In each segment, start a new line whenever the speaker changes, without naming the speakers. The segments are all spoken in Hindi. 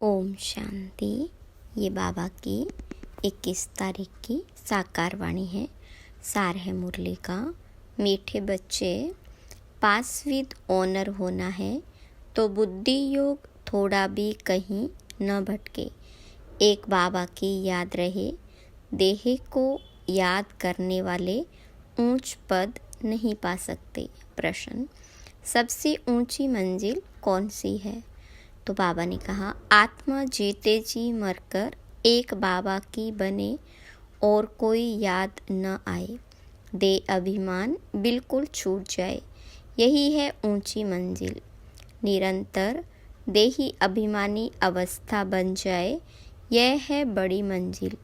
ओम शांति। ये बाबा की 21 तारीख की साकार वाणी है। सार है मुरली का। मीठे बच्चे, पास विद ऑनर होना है तो बुद्धि योग थोड़ा भी कहीं न भटके। एक बाबा की याद रहे, देह को याद करने वाले ऊंच पद नहीं पा सकते। प्रश्न, सबसे ऊंची मंजिल कौन सी है? तो बाबा ने कहा, आत्मा जीते जी मरकर एक बाबा की बने और कोई याद न आए, दे अभिमान बिल्कुल छूट जाए, यही है ऊंची मंजिल। निरंतर देही अभिमानी अवस्था बन जाए, यह है बड़ी मंजिल।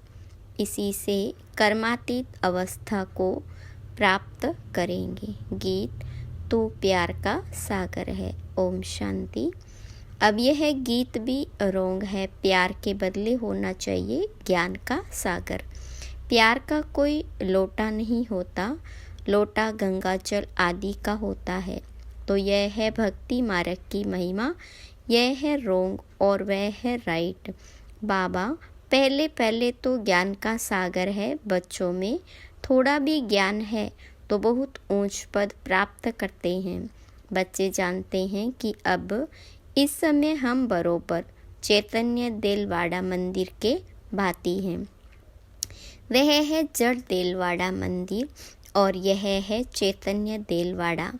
इसी से कर्मातीत अवस्था को प्राप्त करेंगे। गीत, तू प्यार का सागर है। ओम शांति। अब यह गीत भी रोंग है। प्यार के बदले होना चाहिए ज्ञान का सागर। प्यार का कोई लोटा नहीं होता, लोटा गंगाजल आदि का होता है। तो यह है भक्ति मार्ग की महिमा, यह है रोंग और वह है राइट। बाबा पहले पहले तो ज्ञान का सागर है। बच्चों में थोड़ा भी ज्ञान है तो बहुत ऊंच पद प्राप्त करते हैं। बच्चे जानते हैं कि अब इस समय हम बरोबर चैतन्य देलवाड़ा मंदिर के भांति हैं। वह है जड़ देलवाड़ा मंदिर और यह है चैतन्य देलवाड़ा।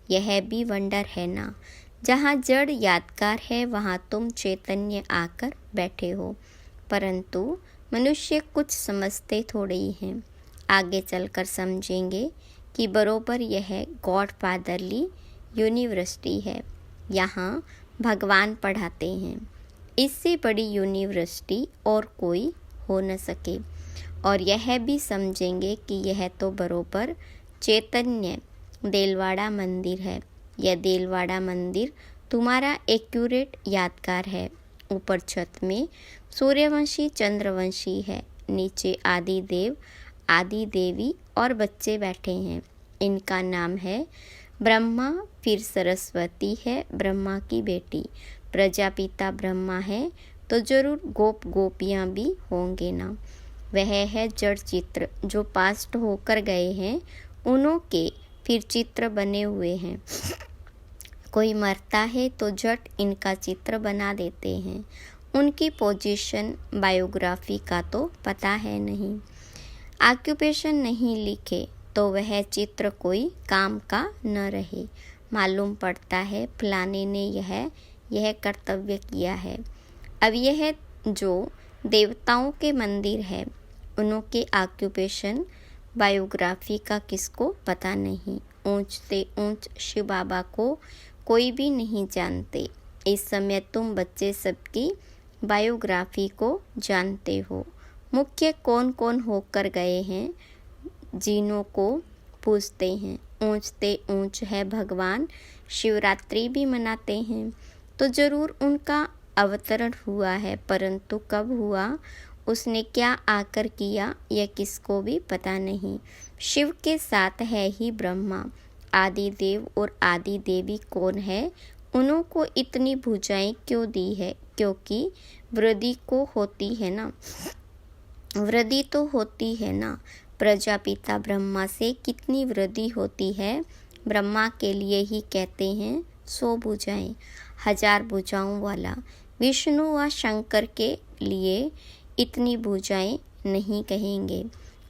यह भी वंडर है ना। जहाँ जड़ यादगार है वहाँ तुम चैतन्य आकर बैठे हो। परंतु मनुष्य कुछ समझते थोड़े ही हैं। आगे चलकर समझेंगे कि बरोबर यह गॉड फादरली यूनिवर्सिटी है। यहाँ भगवान पढ़ाते हैं। इससे बड़ी यूनिवर्सिटी और कोई हो न सके। और यह भी समझेंगे कि यह तो बरोबर चैतन्य देलवाड़ा मंदिर है। यह देलवाड़ा मंदिर तुम्हारा एक्यूरेट यादगार है। ऊपर छत में सूर्यवंशी चंद्रवंशी है, नीचे आदि देव आदि देवी और बच्चे बैठे हैं। इनका नाम है ब्रह्मा, फिर सरस्वती है ब्रह्मा की बेटी, प्रजापिता ब्रह्मा है तो जरूर गोप गोपियाँ भी होंगे ना। वह है जड़ चित्र जो पास्ट होकर गए हैं, उन्हों के फिर चित्र बने हुए हैं। कोई मरता है तो झट इनका चित्र बना देते हैं। उनकी पोजीशन बायोग्राफी का तो पता है नहीं। ऑक्यूपेशन नहीं लिखे तो वह चित्र कोई काम का न रहे। मालूम पड़ता है फलाने ने यह कर्तव्य किया है। अब यह जो देवताओं के मंदिर है, उनके ऑक्यूपेशन बायोग्राफी का किसको पता नहीं। ऊंच से ऊंच शिव बाबा को कोई भी नहीं जानते। इस समय तुम बच्चे सबकी बायोग्राफी को जानते हो। मुख्य कौन कौन होकर गए हैं, जिनों को पूजते हैं। ऊंच से ऊंच है भगवान। शिवरात्रि भी मनाते हैं तो जरूर उनका अवतरण हुआ है, परंतु कब हुआ, उसने क्या आकर किया, यह किसको भी पता नहीं। शिव के साथ है ही ब्रह्मा। आदि देव और आदि देवी कौन है, उन्हों को इतनी भुजाएं क्यों दी है? क्योंकि वृद्धि को होती है ना, वृद्धि तो होती है ना। प्रजापिता ब्रह्मा से कितनी वृद्धि होती है। ब्रह्मा के लिए ही कहते हैं 100 भुजाएं, 1000 भुजाओं वाला। विष्णु व शंकर के लिए इतनी भुजाएं नहीं कहेंगे।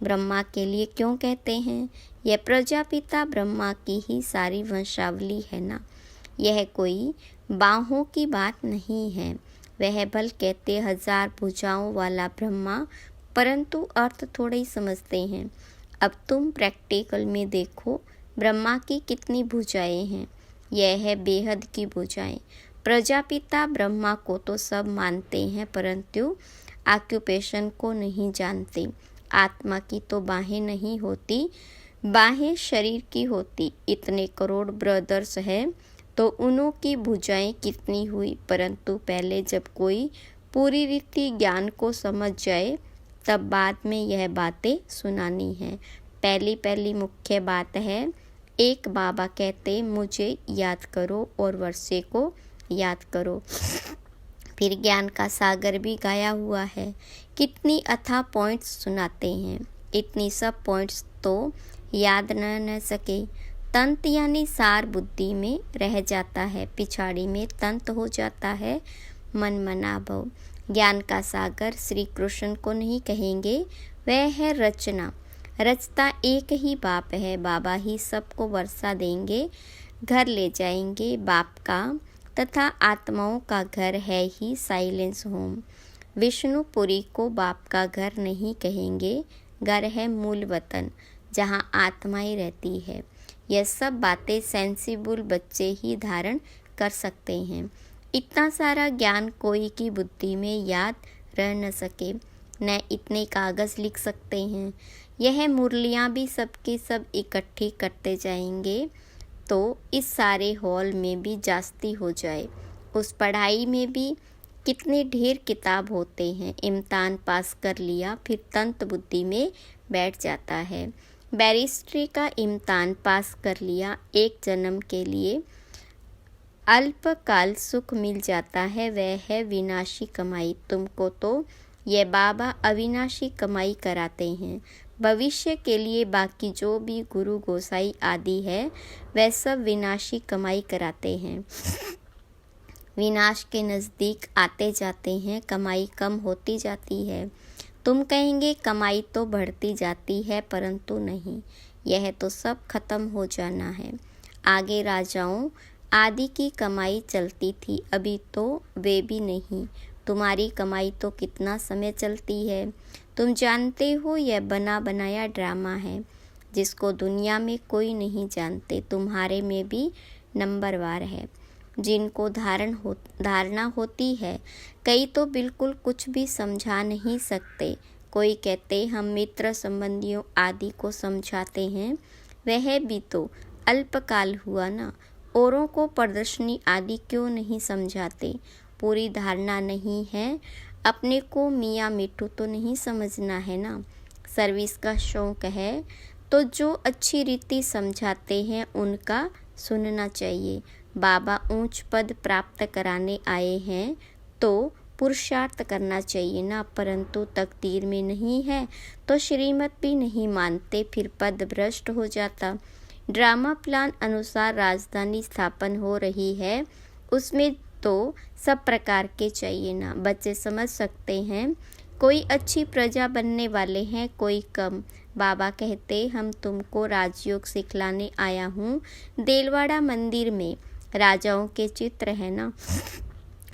ब्रह्मा के लिए क्यों कहते हैं? यह प्रजापिता ब्रह्मा की ही सारी वंशावली है ना। यह कोई बाहों की बात नहीं है। वह भल कहते 1000 भुजाओं वाला ब्रह्मा, परंतु अर्थ थोड़े ही समझते हैं। अब तुम प्रैक्टिकल में देखो ब्रह्मा की कितनी भुजाएं हैं। यह है बेहद की भुजाएं। प्रजापिता ब्रह्मा को तो सब मानते हैं, परंतु ऑक्यूपेशन को नहीं जानते। आत्मा की तो बाहें नहीं होती, बाहें शरीर की होती। इतने करोड़ ब्रदर्स हैं तो उन्हों की भुजाएं कितनी हुई। परंतु पहले जब कोई पूरी रीति ज्ञान को समझ जाए तब बाद में यह बातें सुनानी है। पहली पहली मुख्य बात है, एक बाबा कहते मुझे याद करो और वर्षे को याद करो। फिर ज्ञान का सागर भी गाया हुआ है। कितनी अथाह पॉइंट्स सुनाते हैं, इतनी सब पॉइंट्स तो याद न सके। तंत यानी सार बुद्धि में रह जाता है, पिछाड़ी में तंत हो जाता है मन मनाभव। ज्ञान का सागर श्री कृष्ण को नहीं कहेंगे, वह है रचना। रचता एक ही बाप है, बाबा ही सबको वर्षा देंगे, घर ले जाएंगे बाप का, तथा आत्माओं का घर है ही साइलेंस होम। विष्णुपुरी को बाप का घर नहीं कहेंगे, घर है मूल वतन जहाँ आत्माएं रहती है। यह सब बातें सेंसिबल बच्चे ही धारण कर सकते हैं। इतना सारा ज्ञान कोई की बुद्धि में याद रह न सके, न इतने कागज़ लिख सकते हैं। यह मुरलियाँ भी सबकी सब इकट्ठी करते जाएंगे तो इस सारे हॉल में भी जास्ती हो जाए। उस पढ़ाई में भी कितने ढेर किताब होते हैं। इम्तिहान पास कर लिया फिर तंत बुद्धि में बैठ जाता है। बैरिस्ट्री का इम्तिहान पास कर लिया, एक जन्म के लिए अल्पकाल सुख मिल जाता है, वह है विनाशी कमाई। तुमको तो ये बाबा अविनाशी कमाई कराते हैं। भविष्य के लिए बाकी जो भी गुरु गोसाई आदि है वह सब विनाशी कमाई कराते हैं। विनाश के नज़दीक आते जाते हैं, कमाई कम होती जाती है। तुम कहेंगे कमाई तो बढ़ती जाती है, परंतु नहीं, यह तो सब खत्म हो जाना है। आगे राजाओं आदि की कमाई चलती थी, अभी तो वे भी नहीं। तुम्हारी कमाई तो कितना समय चलती है। तुम जानते हो यह बना बनाया ड्रामा है जिसको दुनिया में कोई नहीं जानते। तुम्हारे में भी नंबरवार है जिनको धारणा होती है। कई तो बिल्कुल कुछ भी समझा नहीं सकते। कोई कहते हम मित्र संबंधियों आदि को समझाते हैं, वह भी तो अल्पकाल हुआ ना। औरों को प्रदर्शनी आदि क्यों नहीं समझाते। पूरी धारणा नहीं है, अपने को मियाँ मिट्टू तो नहीं समझना है ना। सर्विस का शौक है तो जो अच्छी रीति समझाते हैं उनका सुनना चाहिए। बाबा ऊंच पद प्राप्त कराने आए हैं तो पुरुषार्थ करना चाहिए ना, परंतु तकदीर में नहीं है तो श्रीमत भी नहीं मानते, फिर पद भ्रष्ट हो जाता। ड्रामा प्लान अनुसार राजधानी स्थापन हो रही है, उसमें तो सब प्रकार के चाहिए ना। बच्चे समझ सकते हैं, कोई अच्छी प्रजा बनने वाले हैं, कोई कम। बाबा कहते हम तुमको राजयोग सिखलाने आया हूँ। देलवाड़ा मंदिर में राजाओं के चित्र है ना,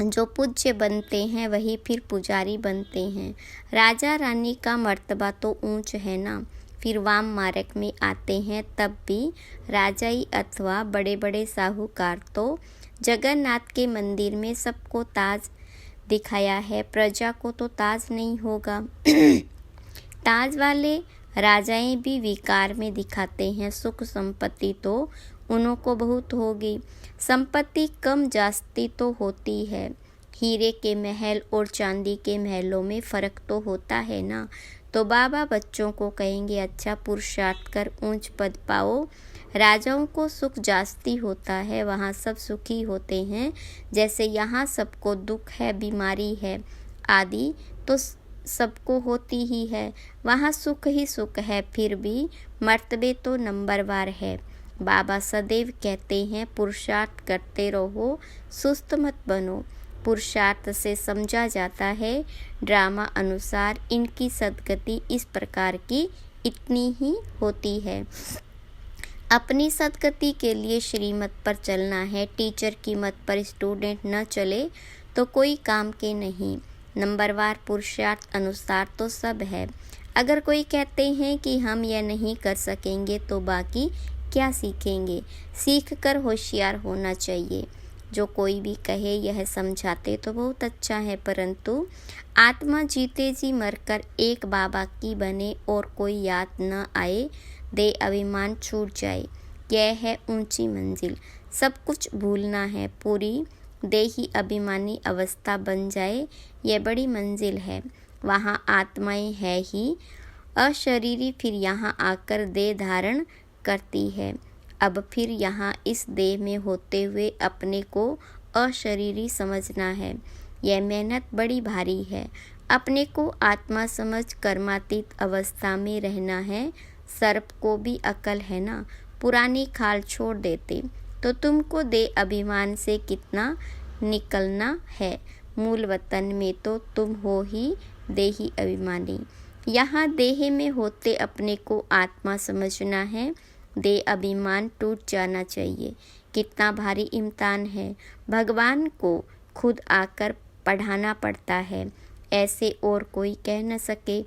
जो पूज्य बनते हैं वही फिर पुजारी बनते हैं। राजा रानी का मर्तबा तो ऊंच है ना। फिर वाम मार्ग में आते हैं तब भी राजाई अथवा बड़े बड़े साहूकार तो जगन्नाथ के मंदिर में सबको ताज दिखाया है, प्रजा को तो ताज नहीं होगा। ताज वाले राजाएं भी विकार में दिखाते हैं। सुख संपत्ति तो उन्हों को बहुत होगी, संपत्ति कम जास्ती तो होती है। हीरे के महल और चांदी के महलों में फ़र्क तो होता है ना। तो बाबा बच्चों को कहेंगे अच्छा पुरुषार्थ कर ऊंच पद पाओ। राजाओं को सुख जास्ती होता है, वहाँ सब सुखी होते हैं। जैसे यहाँ सबको दुख है, बीमारी है आदि तो सबको होती ही है, वहाँ सुख ही सुख है। फिर भी मर्तबे तो नंबरवार है। बाबा सदैव कहते हैं पुरुषार्थ करते रहो, सुस्त मत बनो। पुरुषार्थ से समझा जाता है ड्रामा अनुसार इनकी सदगति इस प्रकार की इतनी ही होती है। अपनी सदगति के लिए श्रीमत पर चलना है। टीचर की मत पर स्टूडेंट न चले तो कोई काम के नहीं। नंबरवार पुरुषार्थ अनुसार तो सब है। अगर कोई कहते हैं कि हम यह नहीं कर सकेंगे तो बाकी क्या सीखेंगे। सीख कर होशियार होना चाहिए। जो कोई भी कहे यह समझाते तो बहुत अच्छा है, परंतु आत्मा जीते जी मरकर एक बाबा की बने और कोई याद न आए, दे अभिमान छूट जाए, यह है ऊंची मंजिल। सब कुछ भूलना है, पूरी देही अभिमानी अवस्था बन जाए, यह बड़ी मंजिल है। वहाँ आत्माएं है ही अशरीरी, फिर यहाँ आकर देह धारण करती है। अब फिर यहाँ इस देह में होते हुए अपने को अशरीरी समझना है। यह मेहनत बड़ी भारी है। अपने को आत्मा समझ कर्मातीत अवस्था में रहना है। सर्प को भी अकल है ना, पुरानी खाल छोड़ देते तो तुमको दे अभिमान से कितना निकलना है। मूल वतन में तो तुम हो ही देही अभिमानी। यहाँ देह में होते अपने को आत्मा समझना है। देह अभिमान टूट जाना चाहिए। कितना भारी इम्तिहान है। भगवान को खुद आकर पढ़ाना पड़ता है। ऐसे और कोई कह न सके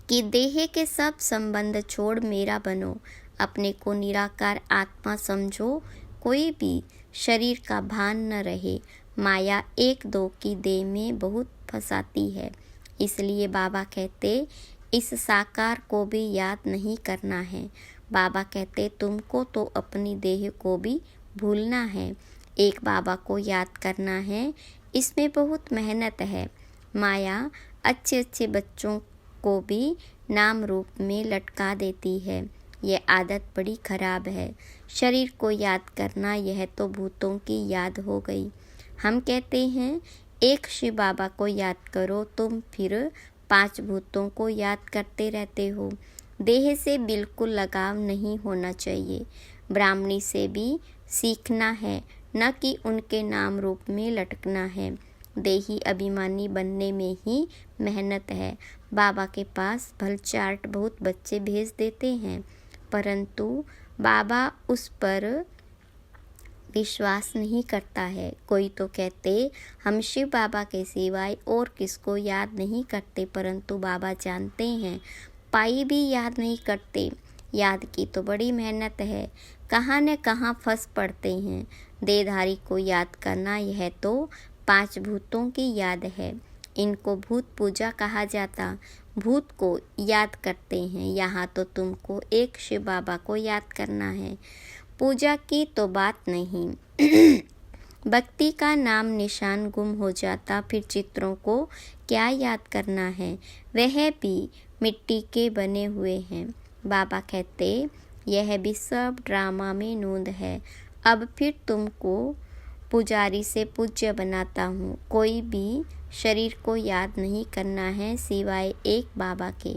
कि देह के सब संबंध छोड़ मेरा बनो। अपने को निराकार आत्मा समझो। कोई भी शरीर का भान न रहे। माया एक दो की देह में बहुत फंसाती है। इसलिए बाबा कहते इस साकार को भी याद नहीं करना है। बाबा कहते तुमको तो अपनी देह को भी भूलना है। एक बाबा को याद करना है। इसमें बहुत मेहनत है। माया अच्छे अच्छे बच्चों को भी नाम रूप में लटका देती है। यह आदत बड़ी खराब है। शरीर को याद करना यह तो भूतों की याद हो गई। हम कहते हैं एक शिव बाबा को याद करो, तुम फिर 5 भूतों को याद करते रहते हो। देह से बिल्कुल लगाव नहीं होना चाहिए। ब्राह्मणी से भी सीखना है, न कि उनके नाम रूप में लटकना है। देही अभिमानी बनने में ही मेहनत है। बाबा के पास भलचाट बहुत बच्चे भेज देते हैं, परंतु बाबा उस पर विश्वास नहीं करता है। कोई तो कहते हम शिव बाबा के सिवाय और किसको याद नहीं करते, परंतु बाबा जानते हैं। पाई भी याद नहीं करते। याद की तो बड़ी मेहनत है। कहाँ न कहाँ फंस पड़ते हैं। देहधारी को याद करना यह तो 5 भूतों की याद है। इनको भूत पूजा कहा जाता। भूत को याद करते हैं। यहाँ तो तुमको एक शिव बाबा को याद करना है। पूजा की तो बात नहीं। भक्ति का नाम निशान गुम हो जाता, फिर चित्रों को क्या याद करना है। वह भी मिट्टी के बने हुए हैं। बाबा कहते यह भी सब ड्रामा में नूंद है। अब फिर तुमको पुजारी से पूज्य बनाता हूँ। कोई भी शरीर को याद नहीं करना है सिवाय एक बाबा के।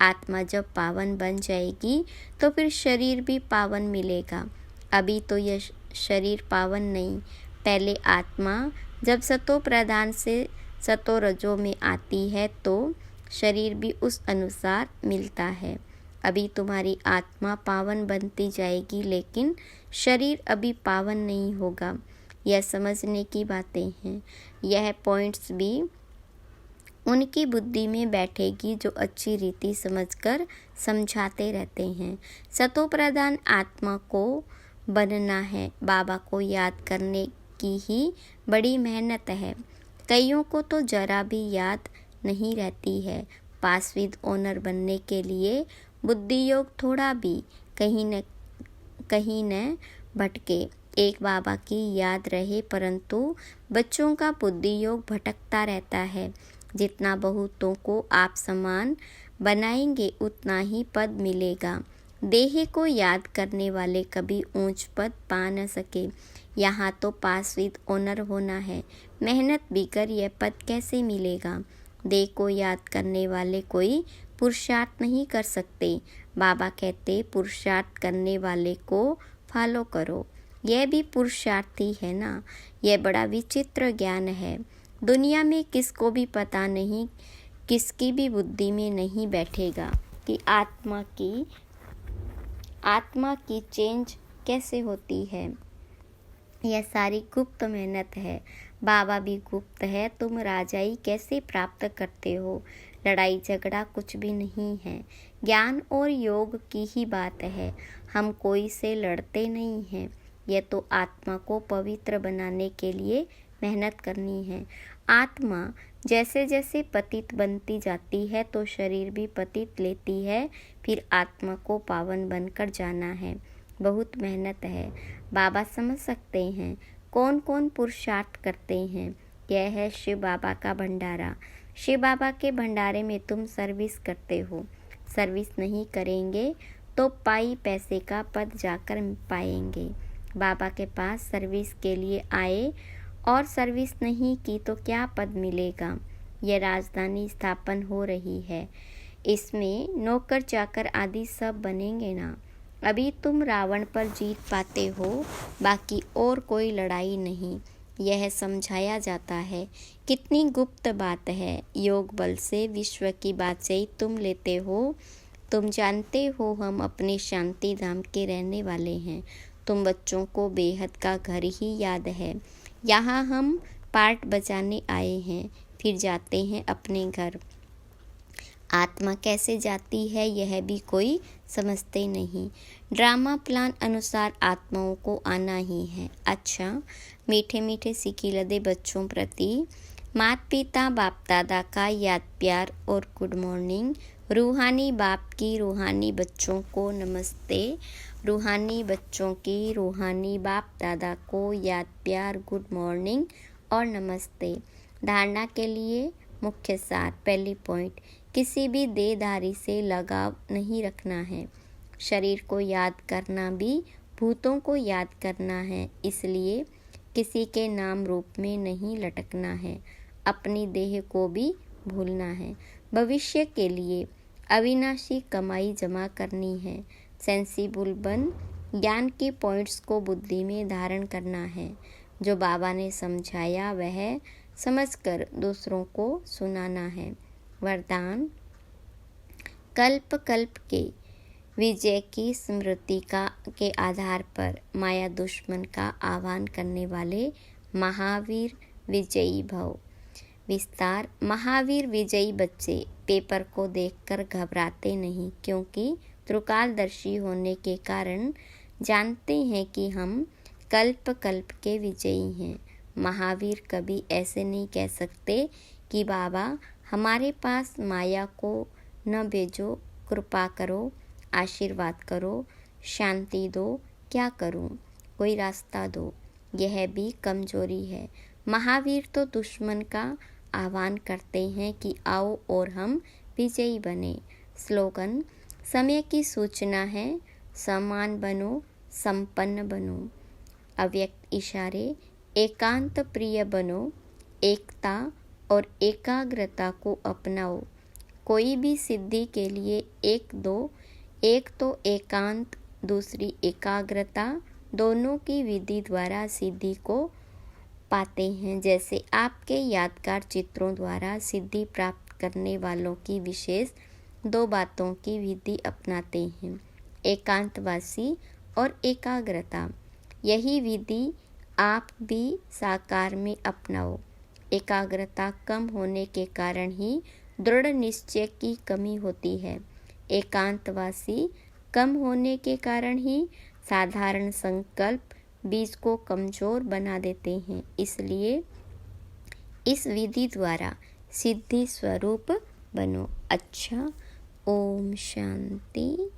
आत्मा जब पावन बन जाएगी तो फिर शरीर भी पावन मिलेगा। अभी तो यह शरीर पावन नहीं। पहले आत्मा जब सतो प्रधान से सतो रजो में आती है तो शरीर भी उस अनुसार मिलता है। अभी तुम्हारी आत्मा पावन बनती जाएगी, लेकिन शरीर अभी पावन नहीं होगा। यह समझने की बातें हैं। यह पॉइंट्स भी उनकी बुद्धि में बैठेगी जो अच्छी रीति समझकर समझाते रहते हैं। सतो प्रधान आत्मा को बनना है। बाबा को याद करने की ही बड़ी मेहनत है। कईयों को तो जरा भी याद नहीं रहती है। पास विद ओनर बनने के लिए बुद्धि योग थोड़ा भी कहीं न भटके। एक बाबा की याद रहे, परंतु बच्चों का बुद्धि योग भटकता रहता है। जितना बहुतों को आप समान बनाएंगे उतना ही पद मिलेगा। देह को याद करने वाले कभी ऊंच पद पा न सके। यहाँ तो पास विद ओनर होना है। मेहनत बिगर यह पद कैसे मिलेगा। देह को याद करने वाले कोई पुरुषार्थ नहीं कर सकते। बाबा कहते पुरुषार्थ करने वाले को फॉलो करो। यह भी पुरुषार्थ ही है ना। यह बड़ा विचित्र ज्ञान है। दुनिया में किसको भी पता नहीं, किसकी भी बुद्धि में नहीं बैठेगा कि आत्मा की चेंज कैसे होती है। यह सारी गुप्त मेहनत है। बाबा भी गुप्त है। तुम राजाई कैसे प्राप्त करते हो। लड़ाई झगड़ा कुछ भी नहीं है। ज्ञान और योग की ही बात है। हम कोई से लड़ते नहीं हैं। यह तो आत्मा को पवित्र बनाने के लिए मेहनत करनी है। आत्मा जैसे जैसे पतित बनती जाती है तो शरीर भी पतित लेती है। फिर आत्मा को पावन बनकर जाना है। बहुत मेहनत है। बाबा समझ सकते हैं कौन कौन पुरुषार्थ करते हैं। यह है शिव बाबा का भंडारा। शिव बाबा के भंडारे में तुम सर्विस करते हो। सर्विस नहीं करेंगे तो पाई पैसे का पद जाकर पाएंगे। बाबा के पास सर्विस के लिए आए और सर्विस नहीं की तो क्या पद मिलेगा। यह राजधानी स्थापन हो रही है, इसमें नौकर चाकर आदि सब बनेंगे ना। अभी तुम रावण पर जीत पाते हो, बाकी और कोई लड़ाई नहीं। यह समझाया जाता है। कितनी गुप्त बात है। योग बल से विश्व की बादशाही तुम लेते हो। तुम जानते हो हम अपने शांति धाम के रहने वाले हैं। तुम बच्चों को बेहद का घर ही याद है। यहाँ हम पार्ट बजाने आए हैं, फिर जाते हैं अपने घर। आत्मा कैसे जाती है यह भी कोई समझते नहीं। ड्रामा प्लान अनुसार आत्माओं को आना ही है। अच्छा, मीठे मीठे सिक्के लदे बच्चों प्रति माता पिता बाप दादा का याद प्यार और गुड मॉर्निंग। रूहानी बाप की रूहानी बच्चों को नमस्ते। रूहानी बच्चों की रूहानी बाप दादा को याद प्यार गुड मॉर्निंग और नमस्ते। धारणा के लिए मुख्य सार। पहली पॉइंट, किसी भी देहधारी से लगाव नहीं रखना है। शरीर को याद करना भी भूतों को याद करना है, इसलिए किसी के नाम रूप में नहीं लटकना है। अपनी देह को भी भूलना है। भविष्य के लिए अविनाशी कमाई जमा करनी है। सेंसिबल बन ज्ञान के पॉइंट्स को बुद्धि में धारण करना है। जो बाबा ने समझाया वह समझकर दूसरों को सुनाना है। वरदान, कल्प कल्प के विजय की स्मृति के आधार पर माया दुश्मन का आह्वान करने वाले महावीर विजयी भव। विस्तार, महावीर विजयी बच्चे पेपर को देखकर घबराते नहीं, क्योंकि त्रिकालदर्शी होने के कारण जानते हैं कि हम कल्प कल्प के विजयी हैं। महावीर कभी ऐसे नहीं कह सकते कि बाबा हमारे पास माया को न भेजो, कृपा करो, आशीर्वाद करो, शांति दो, क्या करूं, कोई रास्ता दो। यह भी कमजोरी है। महावीर तो दुश्मन का आह्वान करते हैं कि आओ और हम विजयी बने। स्लोगन, समय की सूचना है, समान बनो, संपन्न बनो। अव्यक्त इशारे, एकांत प्रिय बनो, एकता और एकाग्रता को अपनाओ। कोई भी सिद्धि के लिए एक तो एकांत, दूसरी एकाग्रता, दोनों की विधि द्वारा सिद्धि को पाते हैं। जैसे आपके यादगार चित्रों द्वारा सिद्धि प्राप्त करने वालों की विशेष 2 बातों की विधि अपनाते हैं, एकांतवासी और एकाग्रता। यही विधि आप भी साकार में अपनाओ। एकाग्रता कम होने के कारण ही दृढ़ निश्चय की कमी होती है। एकांतवासी कम होने के कारण ही साधारण संकल्प बीज को कमजोर बना देते हैं। इसलिए इस विधि द्वारा सिद्धि स्वरूप बनो। अच्छा, ओम शांति।